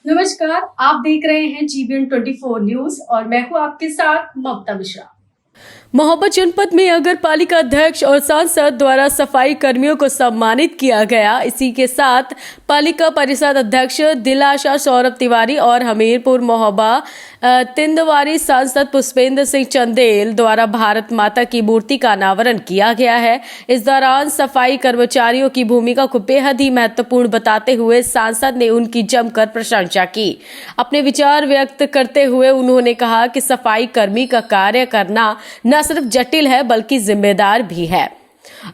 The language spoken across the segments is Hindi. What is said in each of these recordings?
नमस्कार, आप देख रहे हैं जीबीएन 24 न्यूज और मैं हूं आपके साथ ममता मिश्रा। महोबा जनपद में नगर पालिका अध्यक्ष और सांसद द्वारा सफाई कर्मियों को सम्मानित किया गया। इसी के साथ पालिका परिषद अध्यक्ष दिलाशा सौरभ तिवारी और हमीरपुर महोबा तिंदवारी सांसद पुष्पेंद्र सिंह चंदेल द्वारा भारत माता की मूर्ति का अनावरण किया गया है। इस दौरान सफाई कर्मचारियों की भूमिका को बेहद ही महत्वपूर्ण बताते हुए सांसद ने उनकी जमकर प्रशंसा की। अपने विचार व्यक्त करते हुए उन्होंने कहा कि सफाई कर्मी का कार्य करना न सिर्फ जटिल है बल्कि जिम्मेदार भी है।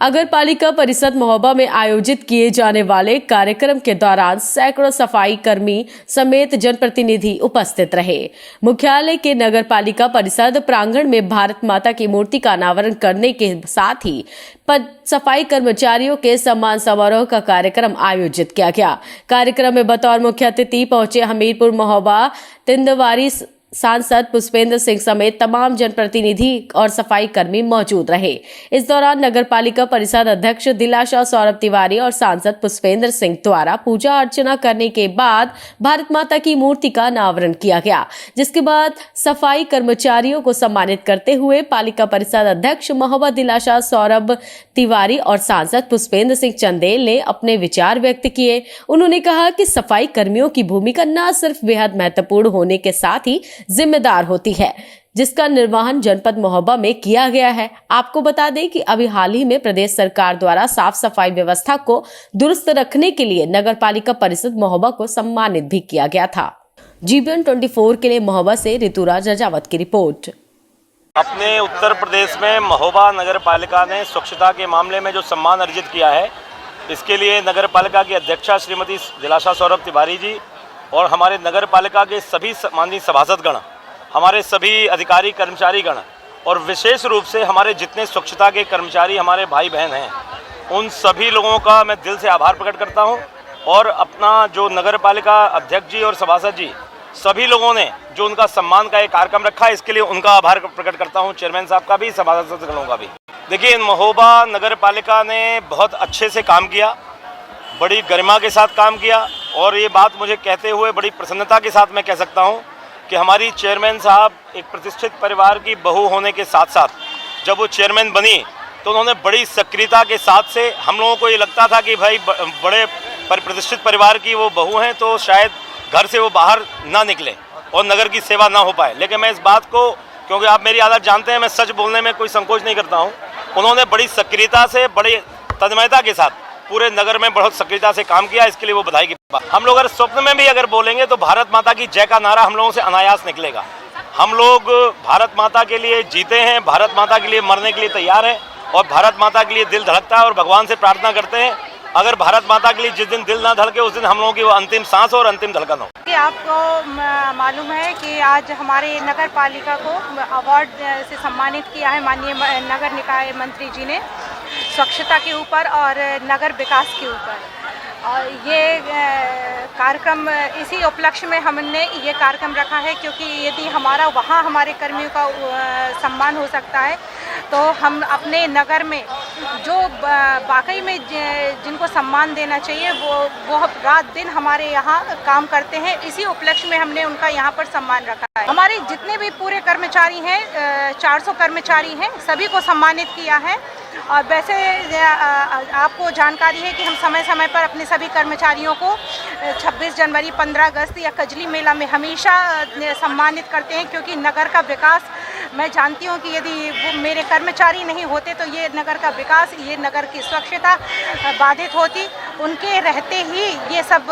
अगर पालिका परिषद महोबा में आयोजित किए जाने वाले कार्यक्रम के दौरान सैकड़ों सफाई कर्मी समेत जनप्रतिनिधि उपस्थित रहे। मुख्यालय के नगर पालिका परिषद प्रांगण में भारत माता की मूर्ति का अनावरण करने के साथ ही सफाई कर्मचारियों के सम्मान समारोह का कार्यक्रम आयोजित किया गया। कार्यक्रम में बतौर मुख्य अतिथि पहुंचे हमीरपुर महोबा तिंदवारी सांसद पुष्पेंद्र सिंह समेत तमाम जनप्रतिनिधि और सफाई कर्मी मौजूद रहे। इस दौरान नगर पालिका परिषद अध्यक्ष दिलाशा सौरभ तिवारी और सांसद पुष्पेंद्र सिंह द्वारा पूजा अर्चना करने के बाद भारत माता की मूर्ति का अनावरण किया गया, जिसके बाद सफाई कर्मचारियों को सम्मानित करते हुए पालिका परिषद अध्यक्ष महोबा दिलाशा सौरभ तिवारी और सांसद पुष्पेंद्र सिंह चंदेल ने अपने विचार व्यक्त किए। उन्होंने कहा कि सफाई कर्मियों की भूमिका न सिर्फ बेहद महत्वपूर्ण होने के साथ ही जिम्मेदार होती है, जिसका निर्वहन जनपद महोबा में किया गया है। आपको बता दें कि अभी हाल ही में प्रदेश सरकार द्वारा साफ सफाई व्यवस्था को दुरुस्त रखने के लिए नगर पालिका परिषद महोबा को सम्मानित भी किया गया था। जीबीएन 24 के लिए महोबा से ऋतुराज राजावत की रिपोर्ट। अपने उत्तर प्रदेश में महोबा नगर पालिका ने स्वच्छता के मामले में जो सम्मान अर्जित किया है, इसके लिए नगर पालिका की अध्यक्षा श्रीमती दिलाशा सौरभ तिवारी जी और हमारे नगर पालिका के सभी माननीय सभासदगण, हमारे सभी अधिकारी कर्मचारीगण और विशेष रूप से हमारे जितने स्वच्छता के कर्मचारी हमारे भाई बहन हैं, उन सभी लोगों का मैं दिल से आभार प्रकट करता हूं। और अपना जो नगर पालिका अध्यक्ष जी और सभासद जी सभी लोगों ने जो उनका सम्मान का एक कार्यक्रम रखा है, इसके लिए उनका आभार प्रकट करता हूं, चेयरमैन साहब का भी, सभासदगणों का भी। देखिए, महोबा नगर पालिका ने बहुत अच्छे से काम किया, बड़ी गरिमा के साथ काम किया और ये बात मुझे कहते हुए बड़ी प्रसन्नता के साथ मैं कह सकता हूँ कि हमारी चेयरमैन साहब एक प्रतिष्ठित परिवार की बहू होने के साथ साथ जब वो चेयरमैन बनी तो उन्होंने बड़ी सक्रियता के साथ से, हम लोगों को ये लगता था कि भाई बड़े प्रतिष्ठित परिवार की वो बहू हैं तो शायद घर से वो बाहर ना निकले और नगर की सेवा ना हो पाए, लेकिन मैं इस बात को, क्योंकि आप मेरी आदत जानते हैं, मैं सच बोलने में कोई संकोच नहीं करता हूँ, उन्होंने बड़ी सक्रियता से, बड़ी तन्मयता के साथ पूरे नगर में बहुत सक्रियता से काम किया, इसके लिए वो बधाई की बात। हम लोग अगर स्वप्न में भी अगर बोलेंगे तो भारत माता की जय का नारा हम लोगों से अनायास निकलेगा। हम लोग भारत माता के लिए जीते हैं, भारत माता के लिए मरने के लिए तैयार हैं और भारत माता के लिए दिल धड़कता है और भगवान से प्रार्थना करते हैं अगर भारत माता के लिए जिस दिन दिल ना धड़के उस दिन हम लोगों की वो अंतिम सांस और अंतिम धड़कन हो। आपको मालूम है कि आज हमारे नगर पालिका को अवार्ड से सम्मानित किया है माननीय नगर निकाय मंत्री जी ने, स्वच्छता के ऊपर और नगर विकास के ऊपर। और ये कार्यक्रम इसी उपलक्ष्य में हमने ये कार्यक्रम रखा है, क्योंकि यदि हमारा वहाँ हमारे कर्मियों का सम्मान हो सकता है तो हम अपने नगर में जो वाकई में जिनको सम्मान देना चाहिए वो रात दिन हमारे यहाँ काम करते हैं। इसी उपलक्ष्य में हमने उनका यहाँ पर सम्मान रखा है। हमारे जितने भी पूरे कर्मचारी हैं, 400 कर्मचारी हैं, सभी को सम्मानित किया है। और वैसे आपको जानकारी है कि हम समय समय पर अपने सभी कर्मचारियों को 26 जनवरी, 15 अगस्त या कजली मेला में हमेशा सम्मानित करते हैं, क्योंकि नगर का विकास, मैं जानती हूँ कि यदि वो मेरे कर्मचारी नहीं होते तो ये नगर का विकास, ये नगर की स्वच्छता बाधित होती। उनके रहते ही ये सब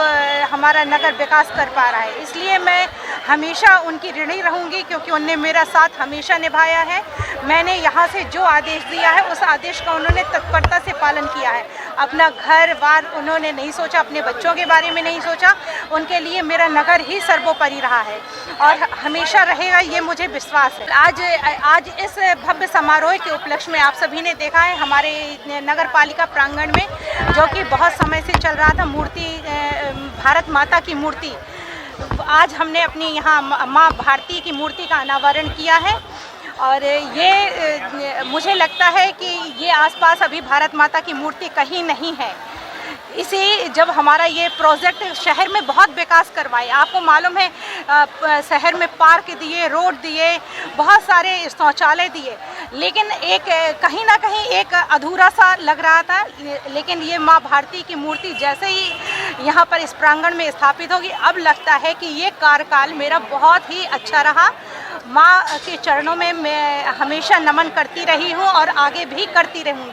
हमारा नगर विकास कर पा रहा है। इसलिए मैं हमेशा उनकी ऋणी रहूँगी, क्योंकि उनने मेरा साथ हमेशा निभाया है। मैंने यहाँ से जो आदेश दिया है उस आदेश का उन्होंने तत्परता से पालन किया है। अपना घर बार उन्होंने नहीं सोचा, अपने बच्चों के बारे में नहीं सोचा, उनके लिए मेरा नगर ही सर्वोपरि रहा है और हमेशा रहेगा, ये मुझे विश्वास है। आज इस भव्य समारोह के उपलक्ष्य में आप सभी ने देखा है हमारे नगर पालिका प्रांगण में, जो कि बहुत समय से चल रहा था, मूर्ति, भारत माता की मूर्ति, आज हमने अपनी यहाँ माँ भारती की मूर्ति का अनावरण किया है। और ये मुझे लगता है कि ये आसपास अभी भारत माता की मूर्ति कहीं नहीं है। इसी जब हमारा ये प्रोजेक्ट शहर में बहुत विकास करवाए, आपको मालूम है शहर में पार्क दिए, रोड दिए, बहुत सारे शौचालय दिए, लेकिन एक कहीं ना कहीं एक अधूरा सा लग रहा था। लेकिन ये माँ भारती की मूर्ति जैसे ही यहाँ पर इस प्रांगण में स्थापित होगी, अब लगता है कि ये कार्यकाल मेरा बहुत ही अच्छा रहा। माँ के चरणों में मैं हमेशा नमन करती रही हूँ और आगे भी करती रहूँगी।